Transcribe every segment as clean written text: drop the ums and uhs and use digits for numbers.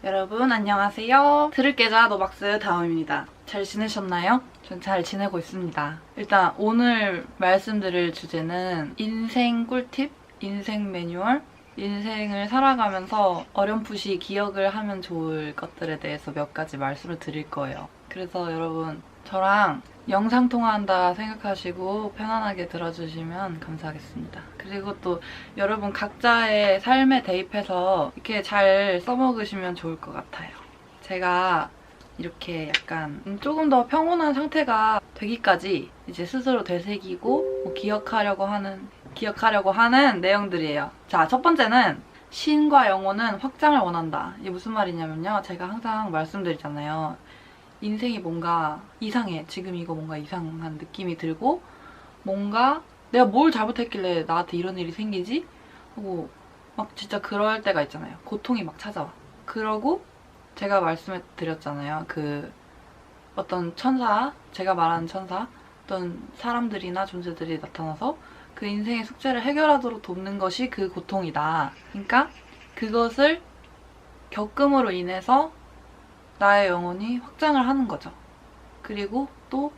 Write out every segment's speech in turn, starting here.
여러분 안녕하세요. 들을 계좌 노박스 다음입니다. 잘 지내셨나요? 전 잘 지내고 있습니다. 일단 오늘 말씀드릴 주제는 인생 꿀팁, 인생 매뉴얼, 인생을 살아가면서 어렴풋이 기억을 하면 좋을 것들에 대해서 몇 가지 말씀을 드릴 거예요. 그래서 여러분 저랑 영상통화한다 생각하시고 편안하게 들어주시면 감사하겠습니다. 그리고 또 여러분 각자의 삶에 대입해서 이렇게 잘 써먹으시면 좋을 것 같아요. 제가 이렇게 약간 조금 더 평온한 상태가 되기까지 이제 스스로 되새기고 기억하려고 하는 내용들이에요. 자, 첫 번째는 신과 영혼은 확장을 원한다. 이게 무슨 말이냐면요. 제가 항상 말씀드리잖아요. 인생이 뭔가 이상해. 지금 이거 뭔가 이상한 느낌이 들고 뭔가 내가 뭘 잘못했길래 나한테 이런 일이 생기지? 하고 막 진짜 그럴 때가 있잖아요. 고통이 막 찾아와. 그러고 제가 말씀해 드렸잖아요. 그 어떤 천사, 제가 말하는 천사, 어떤 사람들이나 존재들이 나타나서 그 인생의 숙제를 해결하도록 돕는 것이 그 고통이다. 그러니까 그것을 겪음으로 인해서 나의 영혼이 확장을 하는 거죠. 그리고 또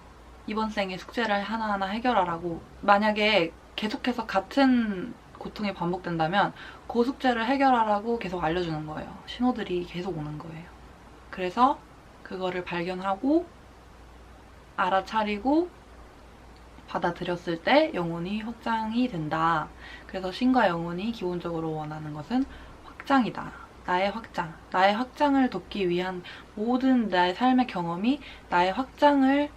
이번 생의 숙제를 하나하나 해결하라고. 만약에 계속해서 같은 고통이 반복된다면 그 숙제를 해결하라고 계속 알려주는 거예요. 신호들이 계속 오는 거예요. 그래서 그거를 발견하고 알아차리고 받아들였을 때 영혼이 확장이 된다. 그래서 신과 영혼이 기본적으로 원하는 것은 확장이다. 나의 확장을 돕기 위한 모든 나의 삶의 경험이 나의 확장을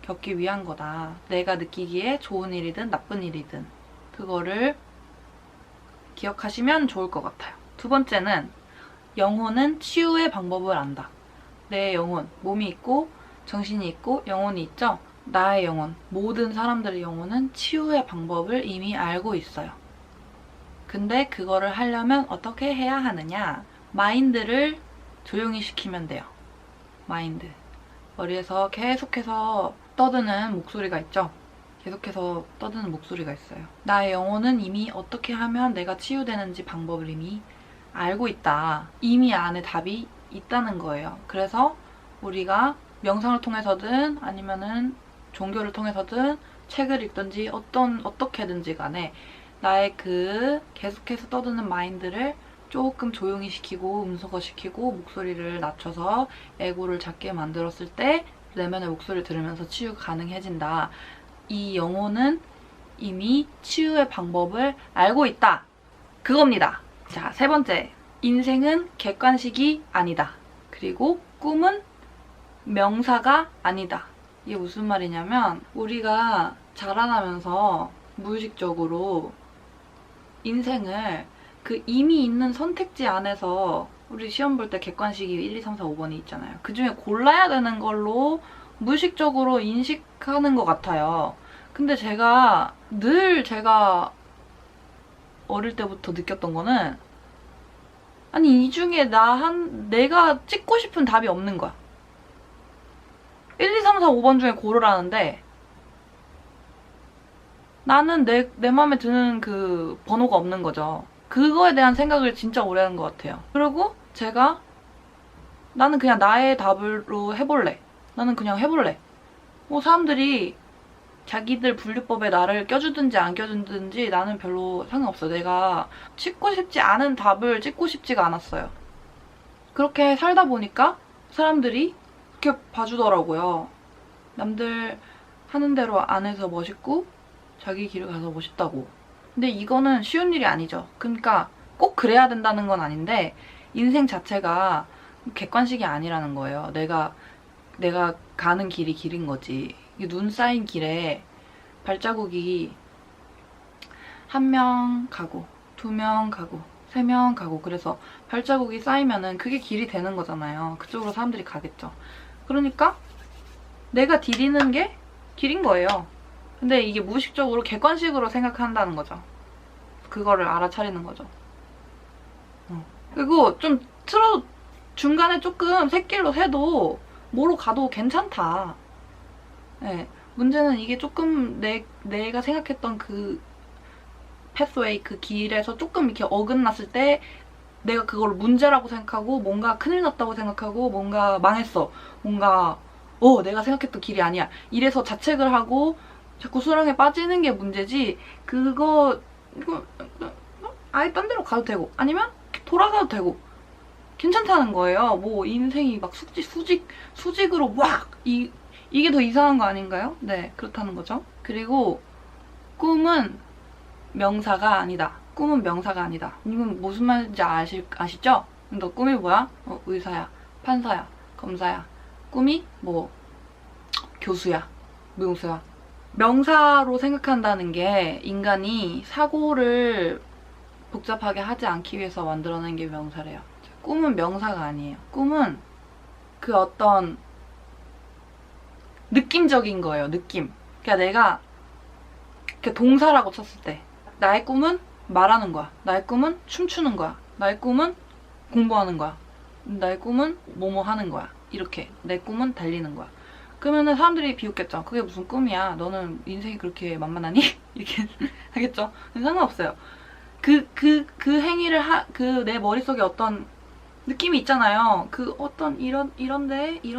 겪기 위한 거다. 내가 느끼기에 좋은 일이든 나쁜 일이든 그거를 기억하시면 좋을 것 같아요. 두 번째는 영혼은 치유의 방법을 안다. 내 영혼, 몸이 있고 정신이 있고 영혼이 있죠? 나의 영혼, 모든 사람들의 영혼은 치유의 방법을 이미 알고 있어요. 근데 그거를 하려면 어떻게 해야 하느냐? 마인드를 조용히 시키면 돼요. 마인드. 머리에서 계속해서 떠드는 목소리가 있죠? 계속해서 떠드는 목소리가 있어요. 나의 영혼은 이미 어떻게 하면 내가 치유되는지 방법을 이미 알고 있다. 이미 안에 답이 있다는 거예요. 그래서 우리가 명상을 통해서든 아니면은 종교를 통해서든 책을 읽든지 어떻게든지 간에 나의 그 계속해서 떠드는 마인드를 조금 조용히 시키고 음소거시키고 목소리를 낮춰서 에고를 작게 만들었을 때 내면의 목소리를 들으면서 치유가 가능해진다. 이 영혼은 이미 치유의 방법을 알고 있다. 그겁니다. 자, 세 번째. 인생은 객관식이 아니다. 그리고 꿈은 명사가 아니다. 이게 무슨 말이냐면 우리가 자라나면서 무의식적으로 인생을 그 이미 있는 선택지 안에서 우리 시험 볼 때 객관식이 1, 2, 3, 4, 5번이 있잖아요. 그 중에 골라야 되는 걸로 무의식적으로 인식하는 것 같아요. 근데 제가 어릴 때부터 느꼈던 거는 아니 이 중에 내가 찍고 싶은 답이 없는 거야. 1, 2, 3, 4, 5번 중에 고르라는데 나는 내 맘에 드는 그 번호가 없는 거죠. 그거에 대한 생각을 진짜 오래 한 것 같아요. 그리고 나는 그냥 나의 답으로 해볼래. 나는 그냥 해볼래. 사람들이 자기들 분류법에 나를 껴주든지 안 껴주든지 나는 별로 상관없어. 내가 찍고 싶지 않은 답을 찍고 싶지가 않았어요. 그렇게 살다 보니까 사람들이 그렇게 봐주더라고요. 남들 하는 대로 안 해서 멋있고 자기 길을 가서 멋있다고. 근데 이거는 쉬운 일이 아니죠. 그러니까 꼭 그래야 된다는 건 아닌데 인생 자체가 객관식이 아니라는 거예요. 내가 가는 길이 길인 거지. 눈 쌓인 길에 발자국이 1명 가고 2명 가고 3명 가고 그래서 발자국이 쌓이면은 그게 길이 되는 거잖아요. 그쪽으로 사람들이 가겠죠. 그러니까 내가 디디는 게 길인 거예요. 근데 이게 무의식적으로 객관식으로 생각한다는 거죠. 그거를 알아차리는 거죠. 그리고 좀 중간에 조금 샛길로 새도 뭐로 가도 괜찮다. 네. 문제는 이게 조금 내가 생각했던 그 패스웨이 그 길에서 조금 이렇게 어긋났을 때 내가 그걸 문제라고 생각하고 뭔가 큰일 났다고 생각하고 뭔가 망했어. 뭔가 내가 생각했던 길이 아니야. 이래서 자책을 하고 자꾸 수렁에 빠지는 게 문제지 이거 아예 딴 데로 가도 되고 아니면 돌아가도 되고 괜찮다는 거예요. 뭐 인생이 막 수직으로 막 이게 더 이상한 거 아닌가요? 네, 그렇다는 거죠. 그리고 꿈은 명사가 아니다. 꿈은 명사가 아니다. 이건 무슨 말인지 아시죠? 너 꿈이 뭐야? 의사야, 판사야, 검사야. 꿈이 뭐 교수야, 무용수야. 명사로 생각한다는 게 인간이 사고를 복잡하게 하지 않기 위해서 만들어낸 게 명사래요. 꿈은 명사가 아니에요. 꿈은 그 어떤 느낌적인 거예요. 느낌. 그러니까 내가 동사라고 쳤을 때 나의 꿈은 말하는 거야. 나의 꿈은 춤추는 거야. 나의 꿈은 공부하는 거야. 나의 꿈은 뭐뭐 하는 거야. 이렇게 내 꿈은 달리는 거야. 그러면은 사람들이 비웃겠죠. 그게 무슨 꿈이야. 너는 인생이 그렇게 만만하니? 이렇게 하겠죠. 상관없어요. 그 행위를 내 머릿속에 어떤 느낌이 있잖아요. 어떤 이런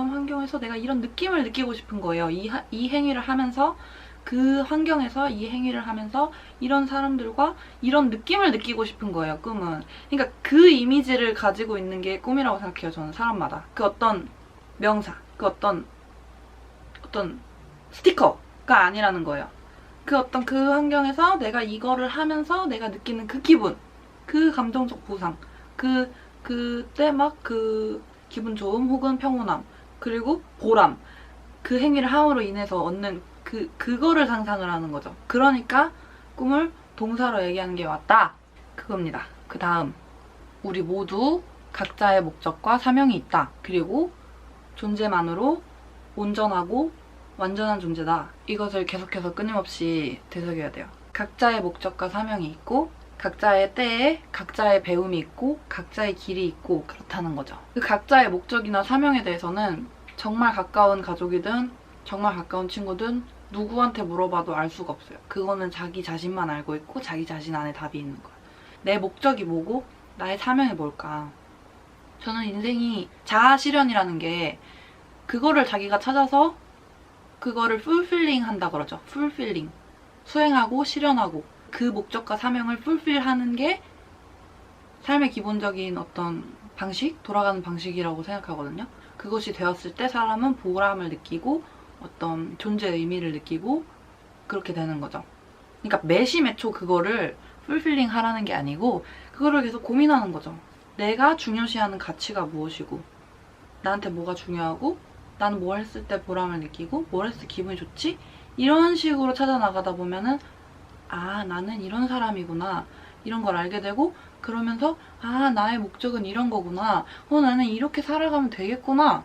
환경에서 내가 이런 느낌을 느끼고 싶은 거예요. 이 행위를 하면서 그 환경에서 이 행위를 하면서 이런 사람들과 이런 느낌을 느끼고 싶은 거예요, 꿈은. 그러니까 그 이미지를 가지고 있는 게 꿈이라고 생각해요, 저는 사람마다. 그 어떤 명사, 그 어떤 스티커가 아니라는 거예요. 그 환경에서 내가 이거를 하면서 내가 느끼는 그 기분, 그 감정적 보상, 그때 막 기분 좋음 혹은 평온함, 그리고 보람, 그 행위를 함으로 인해서 얻는 그거를 상상을 하는 거죠. 그러니까 꿈을 동사로 얘기하는 게 맞다. 그겁니다. 그 다음, 우리 모두 각자의 목적과 사명이 있다. 그리고 존재만으로 온전하고 완전한 존재다. 이것을 계속해서 끊임없이 되새겨야 돼요. 각자의 목적과 사명이 있고 각자의 때에 각자의 배움이 있고 각자의 길이 있고 그렇다는 거죠. 그 각자의 목적이나 사명에 대해서는 정말 가까운 가족이든 정말 가까운 친구든 누구한테 물어봐도 알 수가 없어요. 그거는 자기 자신만 알고 있고 자기 자신 안에 답이 있는 거예요. 내 목적이 뭐고 나의 사명이 뭘까? 저는 인생이 자아실현이라는 게 그거를 자기가 찾아서 그거를 풀필링 한다 그러죠. 풀필링. 수행하고 실현하고 그 목적과 사명을 풀필하는 게 삶의 기본적인 어떤 방식? 돌아가는 방식이라고 생각하거든요. 그것이 되었을 때 사람은 보람을 느끼고 어떤 존재의 의미를 느끼고 그렇게 되는 거죠. 그러니까 매시매초 그거를 풀필링 하라는 게 아니고 그거를 계속 고민하는 거죠. 내가 중요시하는 가치가 무엇이고 나한테 뭐가 중요하고 나는 뭘 했을 때 보람을 느끼고 뭘 했을 때 기분이 좋지? 이런 식으로 찾아나가다 보면은 나는 이런 사람이구나 이런 걸 알게 되고 그러면서 나의 목적은 이런 거구나 나는 이렇게 살아가면 되겠구나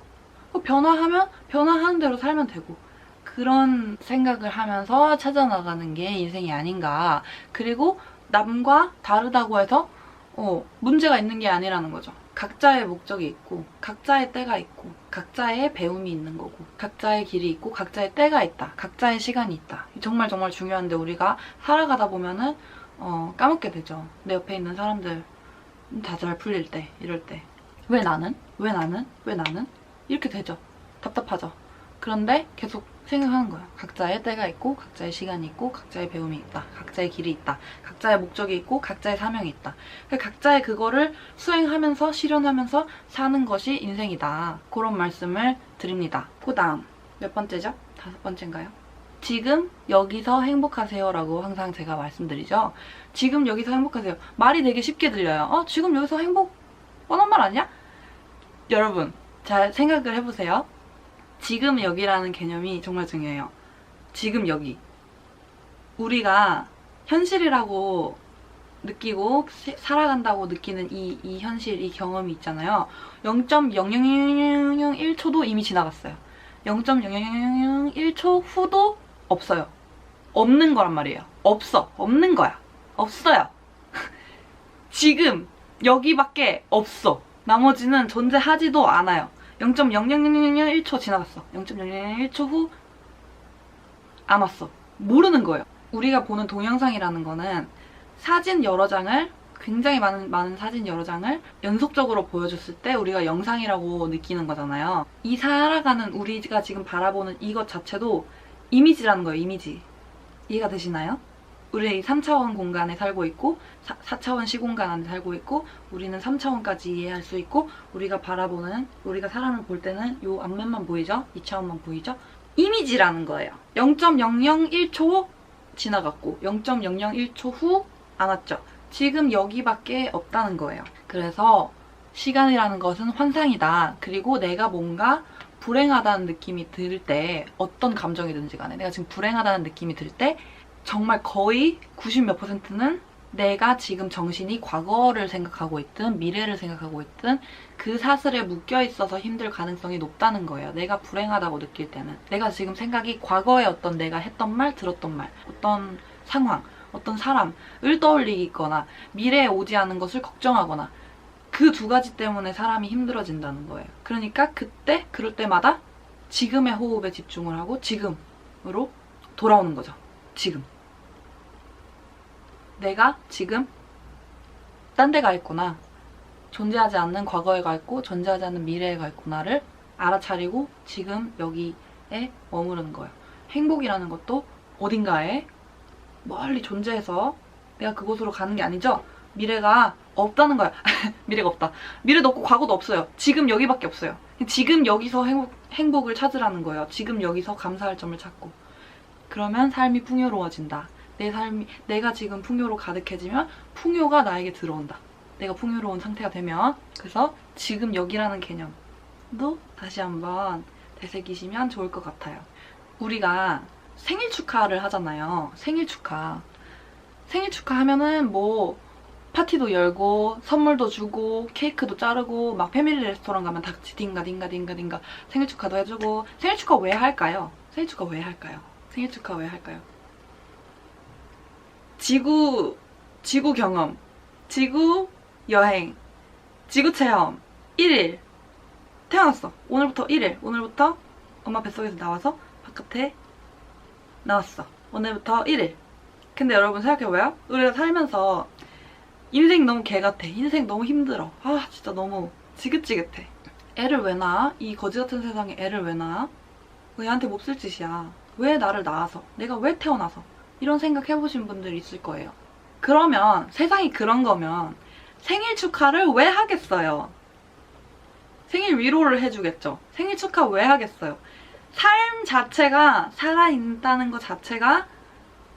변화하면 변화하는 대로 살면 되고 그런 생각을 하면서 찾아나가는 게 인생이 아닌가. 그리고 남과 다르다고 해서 문제가 있는 게 아니라는 거죠. 각자의 목적이 있고 각자의 때가 있고 각자의 배움이 있는 거고 각자의 길이 있고 각자의 때가 있다. 각자의 시간이 있다. 정말 정말 중요한데 우리가 살아가다 보면은 까먹게 되죠. 내 옆에 있는 사람들 다 잘 풀릴 때 이럴 때 왜 나는? 왜 나는? 왜 나는? 이렇게 되죠. 답답하죠. 그런데 계속 생각하는 거예요. 각자의 때가 있고 각자의 시간이 있고 각자의 배움이 있다. 각자의 길이 있다. 각자의 목적이 있고 각자의 사명이 있다. 각자의 그거를 수행하면서 실현하면서 사는 것이 인생이다. 그런 말씀을 드립니다. 그 다음 몇 번째죠? 5번째인가요? 지금 여기서 행복하세요 라고 항상 제가 말씀드리죠. 지금 여기서 행복하세요. 말이 되게 쉽게 들려요. 지금 여기서 행복 뻔한 말 아니야? 여러분 잘 생각을 해보세요. 지금 여기라는 개념이 정말 중요해요. 지금 여기. 우리가 현실이라고 느끼고 살아간다고 느끼는 이 현실, 이 경험이 있잖아요. 0.00001초도 이미 지나갔어요. 0.00001초 후도 없어요. 없는 거란 말이에요. 없는 거야. 없어요. 지금 여기밖에 없어. 나머지는 존재하지도 않아요. 0.00001초 지나갔어. 0.001초 후 안 왔어. 모르는 거예요. 우리가 보는 동영상이라는 거는 사진 여러 장을 굉장히 많은 사진 여러 장을 연속적으로 보여줬을 때 우리가 영상이라고 느끼는 거잖아요. 이 살아가는 우리가 지금 바라보는 이것 자체도 이미지라는 거예요. 이미지. 이해가 되시나요? 우리 3차원 공간에 살고 있고 4차원 시공간 안에 살고 있고 우리는 3차원까지 이해할 수 있고 우리가 사람을 볼 때는 요 앞면만 보이죠? 2차원만 보이죠? 이미지라는 거예요. 0.001초 지나갔고 0.001초 후 안 왔죠? 지금 여기밖에 없다는 거예요. 그래서 시간이라는 것은 환상이다. 그리고 내가 뭔가 불행하다는 느낌이 들 때 어떤 감정이든지 간에 내가 지금 불행하다는 느낌이 들 때 정말 거의 90몇 %는 내가 지금 정신이 과거를 생각하고 있든 미래를 생각하고 있든 그 사슬에 묶여 있어서 힘들 가능성이 높다는 거예요. 내가 불행하다고 느낄 때는. 내가 지금 생각이 과거에 어떤 내가 했던 말, 들었던 말, 어떤 상황, 어떤 사람을 떠올리거나 미래에 오지 않은 것을 걱정하거나 그 두 가지 때문에 사람이 힘들어진다는 거예요. 그러니까 그럴 때마다 지금의 호흡에 집중을 하고 지금으로 돌아오는 거죠. 지금. 내가 지금 딴 데 가 있구나. 존재하지 않는 과거에 가 있고 존재하지 않는 미래에 가 있구나를 알아차리고 지금 여기에 머무르는 거예요. 행복이라는 것도 어딘가에 멀리 존재해서 내가 그곳으로 가는 게 아니죠. 미래가 없다는 거야. 미래가 없다. 미래도 없고 과거도 없어요. 지금 여기밖에 없어요. 지금 여기서 행복을 찾으라는 거예요. 지금 여기서 감사할 점을 찾고. 그러면 삶이 풍요로워진다. 내가 지금 풍요로 가득해지면 풍요가 나에게 들어온다. 내가 풍요로운 상태가 되면. 그래서 지금 여기라는 개념도 다시 한번 되새기시면 좋을 것 같아요. 우리가 생일 축하를 하잖아요. 생일 축하. 생일 축하하면은 뭐 파티도 열고 선물도 주고 케이크도 자르고 막 패밀리 레스토랑 가면 다 같이 딩가 생일 축하도 해주고. 생일 축하 왜 할까요? 생일 축하 왜 할까요? 생일 축하 왜 할까요? 지구 경험, 지구 여행, 지구 체험 1일 태어났어. 오늘부터 1일. 오늘부터 엄마 뱃속에서 나와서 바깥에 나왔어. 오늘부터 1일. 근데 여러분 생각해봐요. 우리가 살면서 인생 너무 개같아. 인생 너무 힘들어. 아 진짜 너무 지긋지긋해. 애를 왜 낳아? 이 거지같은 세상에 애를 왜 낳아? 왜 얘한테 몹쓸 짓이야. 왜 나를 낳아서? 내가 왜 태어나서? 이런 생각 해보신 분들 있을 거예요. 그러면 세상이 그런 거면 생일 축하를 왜 하겠어요? 생일 위로를 해주겠죠. 생일 축하 왜 하겠어요? 삶 자체가 살아있다는 것 자체가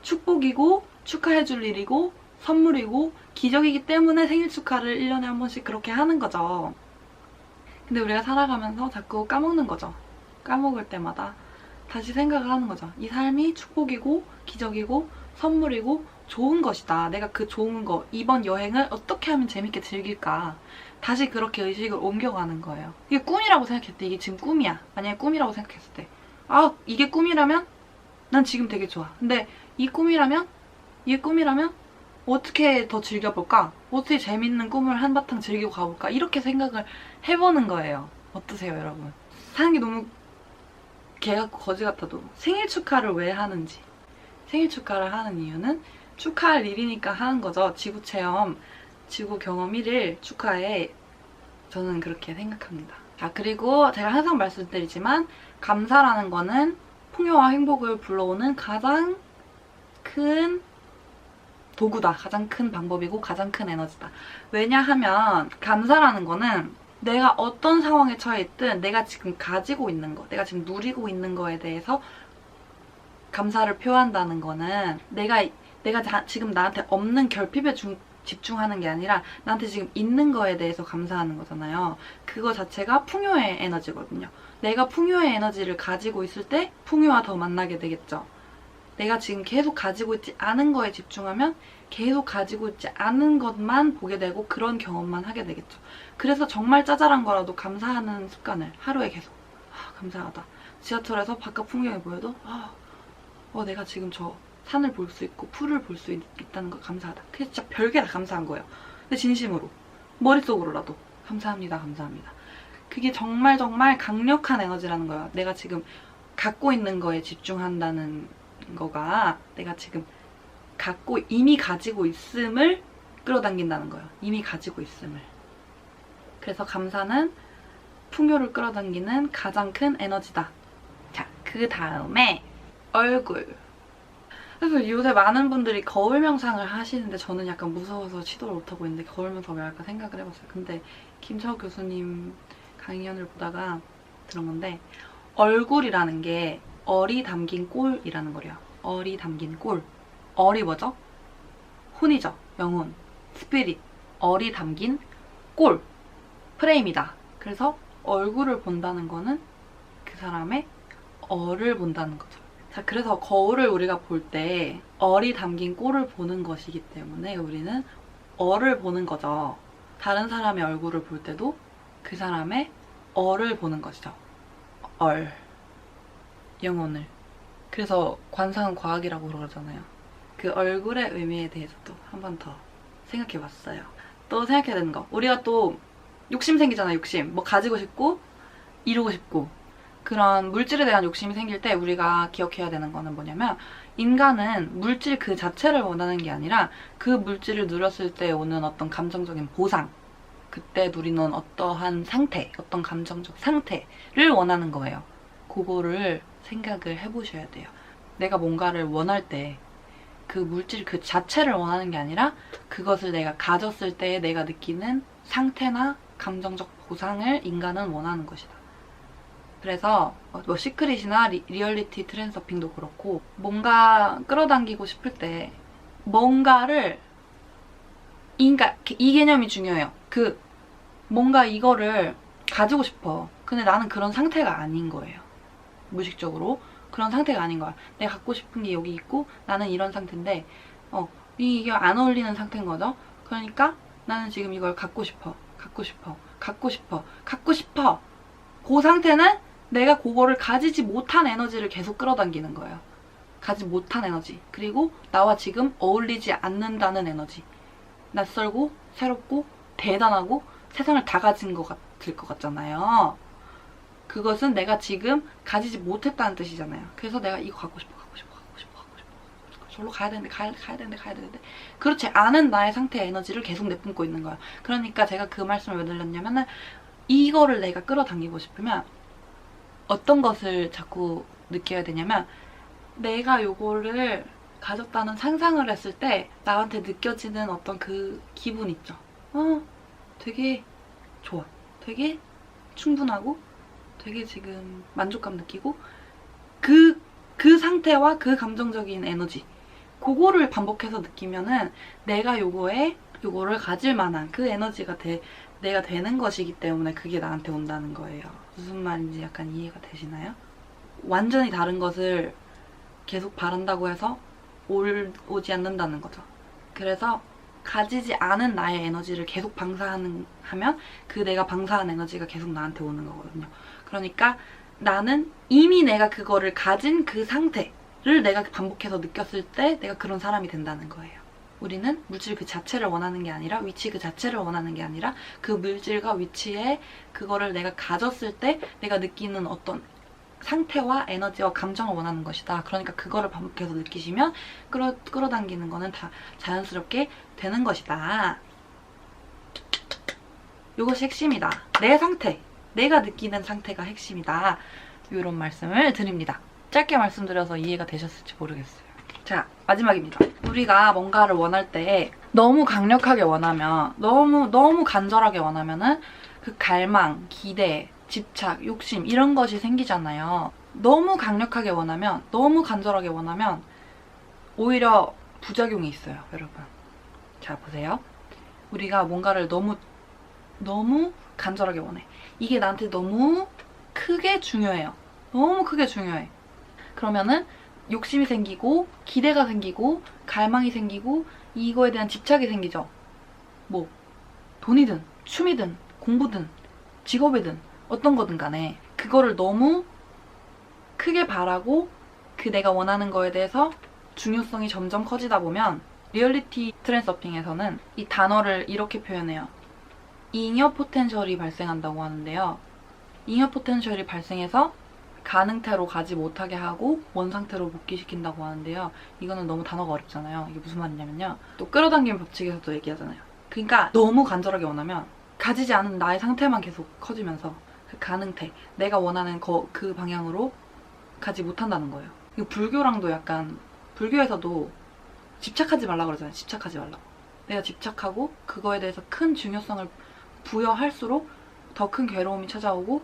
축복이고 축하해줄 일이고 선물이고 기적이기 때문에 생일 축하를 1년에 한 번씩 그렇게 하는 거죠. 근데 우리가 살아가면서 자꾸 까먹는 거죠. 까먹을 때마다 다시 생각을 하는 거죠. 이 삶이 축복이고 기적이고 선물이고 좋은 것이다. 내가 그 좋은 거, 이번 여행을 어떻게 하면 재밌게 즐길까. 다시 그렇게 의식을 옮겨가는 거예요. 이게 꿈이라고 생각했을 때 이게 지금 꿈이야. 만약에 꿈이라고 생각했을 때 아 이게 꿈이라면 난 지금 되게 좋아. 근데 이게 꿈이라면 어떻게 더 즐겨볼까? 어떻게 재밌는 꿈을 한바탕 즐기고 가볼까? 이렇게 생각을 해보는 거예요. 어떠세요 여러분? 사는 게 너무 개 같고 거지 같아도 생일 축하를 왜 하는지. 생일 축하를 하는 이유는 축하할 일이니까 하는 거죠. 지구 체험, 지구 경험 1일 축하해. 저는 그렇게 생각합니다. 자, 그리고 제가 항상 말씀드리지만 감사라는 거는 풍요와 행복을 불러오는 가장 큰 도구다. 가장 큰 방법이고 가장 큰 에너지다. 왜냐하면 감사라는 거는 내가 어떤 상황에 처해 있든 내가 지금 가지고 있는 거, 내가 지금 누리고 있는 거에 대해서 감사를 표한다는 거는 내가 지금 나한테 없는 결핍에 집중하는 게 아니라 나한테 지금 있는 거에 대해서 감사하는 거잖아요. 그거 자체가 풍요의 에너지거든요. 내가 풍요의 에너지를 가지고 있을 때 풍요와 더 만나게 되겠죠. 내가 지금 계속 가지고 있지 않은 거에 집중하면 계속 가지고 있지 않은 것만 보게 되고 그런 경험만 하게 되겠죠. 그래서 정말 짜잘한 거라도 감사하는 습관을 하루에 계속 감사하다. 지하철에서 바깥 풍경이 보여도 내가 지금 저 산을 볼 수 있고 풀을 볼 수 있다는 거 감사하다. 그게 진짜 별게 다 감사한 거예요. 근데 진심으로 머릿속으로라도 감사합니다. 그게 정말 강력한 에너지라는 거예요. 내가 지금 갖고 있는 거에 집중한다는 거가 내가 지금 이미 가지고 있음을 끌어당긴다는 거예요. 이미 가지고 있음을. 그래서 감사는 풍요를 끌어당기는 가장 큰 에너지다. 자, 그 다음에 얼굴. 그래서 요새 많은 분들이 거울 명상을 하시는데 저는 약간 무서워서 시도를 못하고 있는데 거울 명상 왜 할까 생각을 해봤어요. 근데 김철 교수님 강연을 보다가 들은 건데 얼굴이라는 게 얼이 담긴 꼴이라는 거래요. 얼이 담긴 꼴. 얼이 뭐죠? 혼이죠. 영혼. 스피릿. 얼이 담긴 꼴. 프레임이다. 그래서 얼굴을 본다는 거는 그 사람의 얼을 본다는 거죠. 자, 그래서 거울을 우리가 볼 때 얼이 담긴 꼴을 보는 것이기 때문에 우리는 얼을 보는 거죠. 다른 사람의 얼굴을 볼 때도 그 사람의 얼을 보는 것이죠. 얼. 영혼을. 그래서 관상은 과학이라고 그러잖아요. 그 얼굴의 의미에 대해서 또 한 번 더 생각해봤어요. 또 생각해야 되는 거. 우리가 또 욕심 생기잖아요. 욕심. 뭐 가지고 싶고 이루고 싶고 그런 물질에 대한 욕심이 생길 때 우리가 기억해야 되는 거는 뭐냐면 인간은 물질 그 자체를 원하는 게 아니라 그 물질을 누렸을 때 오는 어떤 감정적인 보상, 그때 누리는 어떠한 상태, 어떤 감정적 상태를 원하는 거예요. 그거를 생각을 해보셔야 돼요. 내가 뭔가를 원할 때 그 물질 그 자체를 원하는 게 아니라 그것을 내가 가졌을 때 내가 느끼는 상태나 감정적 보상을 인간은 원하는 것이다. 그래서 뭐 시크릿이나 리얼리티 트랜서핑도 그렇고 뭔가 끌어당기고 싶을 때 뭔가를 이 개념이 중요해요. 그 뭔가 이거를 가지고 싶어. 근데 나는 그런 상태가 아닌 거예요. 무의식적으로 그런 상태가 아닌 거야. 내가 갖고 싶은 게 여기 있고 나는 이런 상태인데 이게 안 어울리는 상태인 거죠. 그러니까 나는 지금 이걸 갖고 싶어. 갖고 싶어. 갖고 싶어. 갖고 싶어. 그 상태는 내가 그거를 가지지 못한 에너지를 계속 끌어당기는 거예요. 가지 못한 에너지. 그리고 나와 지금 어울리지 않는다는 에너지. 낯설고 새롭고 대단하고 세상을 다 가진 것 같을 것 같잖아요. 그것은 내가 지금 가지지 못했다는 뜻이잖아요. 그래서 내가 이거 갖고 싶어. 저로 가야 되는데 가야 되는데 그렇지 않은 나의 상태의 에너지를 계속 내뿜고 있는 거야. 그러니까 제가 그 말씀을 왜 드렸냐면은 이거를 내가 끌어당기고 싶으면 어떤 것을 자꾸 느껴야 되냐면 내가 요거를 가졌다는 상상을 했을 때 나한테 느껴지는 어떤 그 기분 있죠. 되게 좋아. 되게 충분하고 되게 지금 만족감 느끼고 그 상태와 그 감정적인 에너지 그거를 반복해서 느끼면은 내가 요거를 가질 만한 그 에너지가 내가 되는 것이기 때문에 그게 나한테 온다는 거예요. 무슨 말인지 약간 이해가 되시나요? 완전히 다른 것을 계속 바란다고 해서 오지 않는다는 거죠. 그래서 가지지 않은 나의 에너지를 계속 방사하면 그 내가 방사한 에너지가 계속 나한테 오는 거거든요. 그러니까 나는 이미 내가 그거를 가진 그 상태를 내가 반복해서 느꼈을 때 내가 그런 사람이 된다는 거예요. 우리는 물질 그 자체를 원하는 게 아니라 위치 그 자체를 원하는 게 아니라 그 물질과 위치에 그거를 내가 가졌을 때 내가 느끼는 어떤 상태와 에너지와 감정을 원하는 것이다. 그러니까 그거를 반복해서 느끼시면 끌어당기는 거는 다 자연스럽게 되는 것이다. 이것이 핵심이다. 내 상태, 내가 느끼는 상태가 핵심이다. 이런 말씀을 드립니다. 짧게 말씀드려서 이해가 되셨을지 모르겠어요. 자, 마지막입니다. 우리가 뭔가를 원할 때 너무 강력하게 원하면, 너무 간절하게 원하면은 그 갈망, 기대, 집착, 욕심 이런 것이 생기잖아요. 너무 강력하게 원하면, 너무 간절하게 원하면 오히려 부작용이 있어요, 여러분. 자, 보세요. 우리가 뭔가를 너무 간절하게 원해. 이게 나한테 너무 크게 중요해요. 너무 크게 중요해. 그러면은 욕심이 생기고 기대가 생기고 갈망이 생기고 이거에 대한 집착이 생기죠. 뭐 돈이든 춤이든 공부든 직업이든 어떤 거든 간에 그거를 너무 크게 바라고 그 내가 원하는 거에 대해서 중요성이 점점 커지다 보면 리얼리티 트랜서핑에서는 이 단어를 이렇게 표현해요. 잉여 포텐셜이 발생한다고 하는데요. 잉여 포텐셜이 발생해서 가능태로 가지 못하게 하고 원상태로 복귀시킨다고 하는데요. 이거는 너무 단어가 어렵잖아요. 이게 무슨 말이냐면요. 또 끌어당김 법칙에서도 얘기하잖아요. 그러니까 너무 간절하게 원하면 가지지 않은 나의 상태만 계속 커지면서 그 가능태, 내가 원하는 그 방향으로 가지 못한다는 거예요. 이거 불교랑도 약간, 불교에서도 집착하지 말라고 그러잖아요. 집착하지 말라고. 내가 집착하고 그거에 대해서 큰 중요성을 부여할수록 더 큰 괴로움이 찾아오고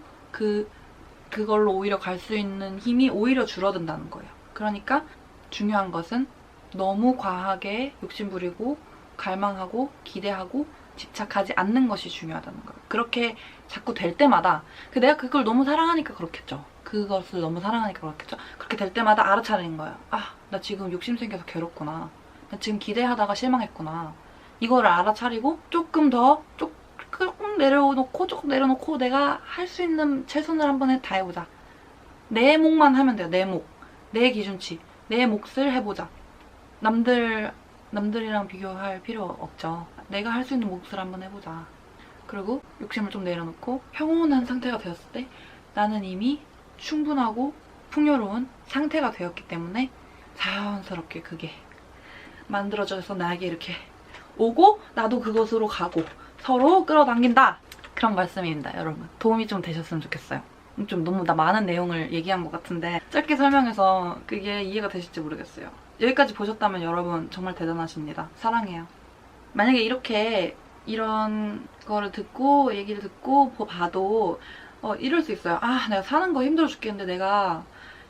그걸로 오히려 갈 수 있는 힘이 오히려 줄어든다는 거예요. 그러니까 중요한 것은 너무 과하게 욕심부리고 갈망하고 기대하고 집착하지 않는 것이 중요하다는 거예요. 그렇게 자꾸 될 때마다 내가 그걸 너무 사랑하니까 그렇겠죠. 그것을 너무 사랑하니까 그렇겠죠. 그렇게 될 때마다 알아차리는 거예요. 아, 나 지금 욕심 생겨서 괴롭구나. 나 지금 기대하다가 실망했구나. 이거를 알아차리고 조금 내려놓고 내가 할 수 있는 최선을 한번 다 해보자. 내 몫만 하면 돼요. 내 몫. 내 기준치. 내 몫을 해보자. 남들이랑 비교할 필요 없죠. 내가 할 수 있는 몫을 한번 해보자. 그리고 욕심을 좀 내려놓고 평온한 상태가 되었을 때 나는 이미 충분하고 풍요로운 상태가 되었기 때문에 자연스럽게 그게 만들어져서 나에게 이렇게 오고 나도 그것으로 가고 서로 끌어당긴다. 그런 말씀입니다, 여러분. 도움이 좀 되셨으면 좋겠어요. 좀 너무 많은 내용을 얘기한 것 같은데 짧게 설명해서 그게 이해가 되실지 모르겠어요. 여기까지 보셨다면 여러분 정말 대단하십니다. 사랑해요. 만약에 이런 거를 듣고 얘기를 듣고 봐도 이럴 수 있어요. 아, 내가 사는 거 힘들어 죽겠는데 내가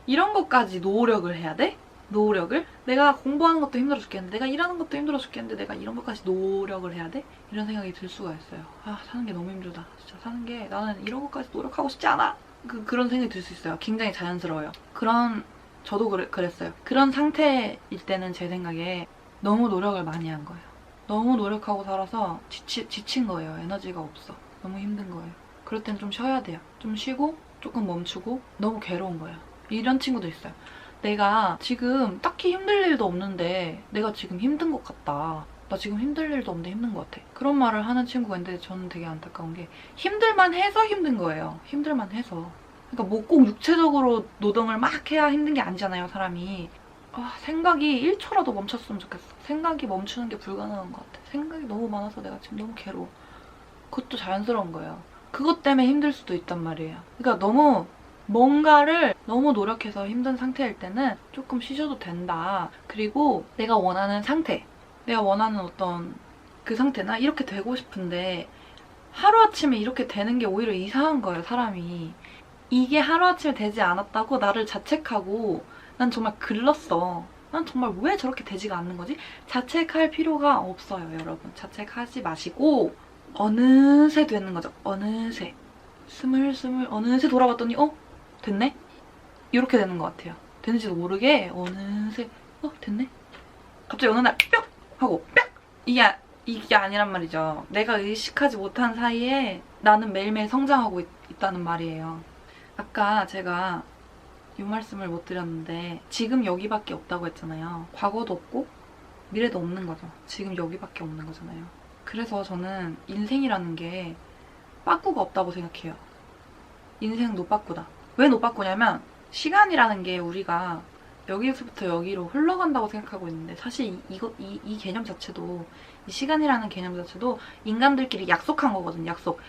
이런 것까지 노력을 해야 돼? 노력을? 내가 공부하는 것도 힘들어 죽겠는데 내가 일하는 것도 힘들어 죽겠는데 내가 이런 것까지 노력을 해야 돼? 이런 생각이 들 수가 있어요. 아, 사는 게 너무 힘들다. 진짜 사는 게 나는 이런 것까지 노력하고 싶지 않아. 그런 생각이 들 수 있어요. 굉장히 자연스러워요. 저도 그랬어요. 그런 상태일 때는 제 생각에 너무 노력을 많이 한 거예요. 너무 노력하고 살아서 지친 거예요. 에너지가 없어. 너무 힘든 거예요. 그럴 땐 좀 쉬어야 돼요. 좀 쉬고 조금 멈추고 너무 괴로운 거예요. 이런 친구도 있어요. 내가 지금 딱히 힘들 일도 없는데 내가 지금 힘든 것 같다. 나 지금 힘들 일도 없는데 힘든 것 같아. 그런 말을 하는 친구가 있는데 저는 되게 안타까운 게 힘들만 해서 힘든 거예요. 힘들만 해서. 그러니까 뭐 꼭 육체적으로 노동을 막 해야 힘든 게 아니잖아요, 사람이. 생각이 1초라도 멈췄으면 좋겠어. 생각이 멈추는 게 불가능한 것 같아. 생각이 너무 많아서 내가 지금 너무 괴로워. 그것도 자연스러운 거예요. 그것 때문에 힘들 수도 있단 말이에요. 그러니까 뭔가를 너무 노력해서 힘든 상태일 때는 조금 쉬셔도 된다. 그리고 내가 원하는 상태, 내가 원하는 어떤 그 상태나 이렇게 되고 싶은데 하루아침에 이렇게 되는 게 오히려 이상한 거예요, 사람이. 이게 하루아침에 되지 않았다고 나를 자책하고 난 정말 글렀어. 난 정말 왜 저렇게 되지가 않는 거지? 자책할 필요가 없어요, 여러분. 자책하지 마시고 어느새 되는 거죠. 어느새. 스물스물 어느새 돌아봤더니 됐네? 이렇게 되는 것 같아요. 되는지도 모르게 어느새 됐네? 갑자기 어느 날 뿅! 하고 뿅! 이게 아니란 말이죠. 내가 의식하지 못한 사이에 나는 매일매일 성장하고 있다는 말이에요. 아까 제가 이 말씀을 못 드렸는데 지금 여기밖에 없다고 했잖아요. 과거도 없고 미래도 없는 거죠. 지금 여기밖에 없는 거잖아요. 그래서 저는 인생이라는 게 빠꾸가 없다고 생각해요. 인생은 노빠꾸다. 왜 노빠꾸냐면 시간이라는 게 우리가 여기서부터 여기로 흘러간다고 생각하고 있는데 사실 이 개념 자체도 이 시간이라는 개념 자체도 인간들끼리 약속한 거거든요. 약속.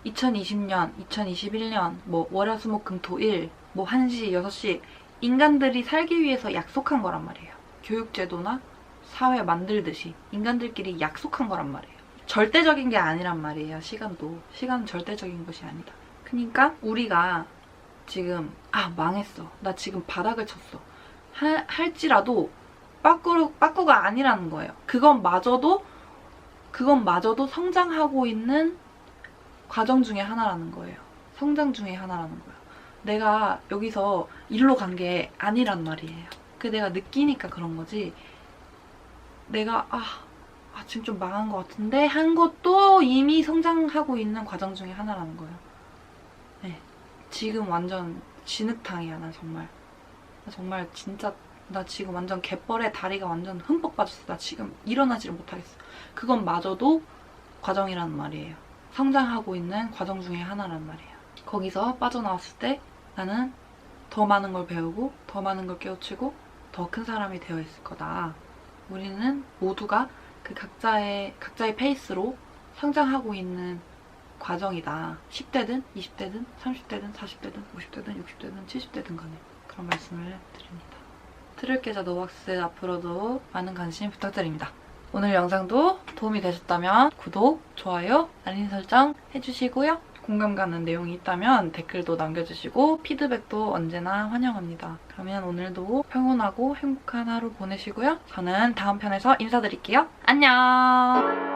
2020년, 2021년 뭐 월화수목금토일 뭐 1시, 6시 인간들이 살기 위해서 약속한 거란 말이에요. 교육제도나 사회 만들듯이 인간들끼리 약속한 거란 말이에요. 절대적인 게 아니란 말이에요. 시간은 절대적인 것이 아니다. 그러니까 우리가 지금 망했어. 나 지금 바닥을 쳤어. 할지라도 빠꾸가 아니라는 거예요. 그건 마저도 성장하고 있는 과정 중에 하나라는 거예요. 성장 중에 하나라는 거예요. 내가 여기서 일로 간 게 아니란 말이에요. 내가 느끼니까 그런 거지. 내가 지금 좀 망한 것 같은데 한 것도 이미 성장하고 있는 과정 중에 하나라는 거예요. 네. 지금 완전 진흙탕이야. 나 정말 진짜 나 지금 완전 갯벌에 다리가 완전 흠뻑 빠졌어. 나 지금 일어나지를 못하겠어. 그건 마저도 과정이라는 말이에요. 성장하고 있는 과정 중에 하나란 말이에요. 거기서 빠져나왔을 때 나는 더 많은 걸 배우고 더 많은 걸 깨우치고 더 큰 사람이 되어 있을 거다. 우리는 모두가 그 각자의 페이스로 성장하고 있는 과정이다. 10대든 20대든 30대든 40대든 50대든 60대든 70대든 간에 그런 말씀을 드립니다. 트를 깨자 노박스 앞으로도 많은 관심 부탁드립니다. 오늘 영상도 도움이 되셨다면 구독, 좋아요, 알림 설정 해주시고요. 공감 가는 내용이 있다면 댓글도 남겨주시고 피드백도 언제나 환영합니다. 그러면 오늘도 평온하고 행복한 하루 보내시고요. 저는 다음 편에서 인사드릴게요. 안녕!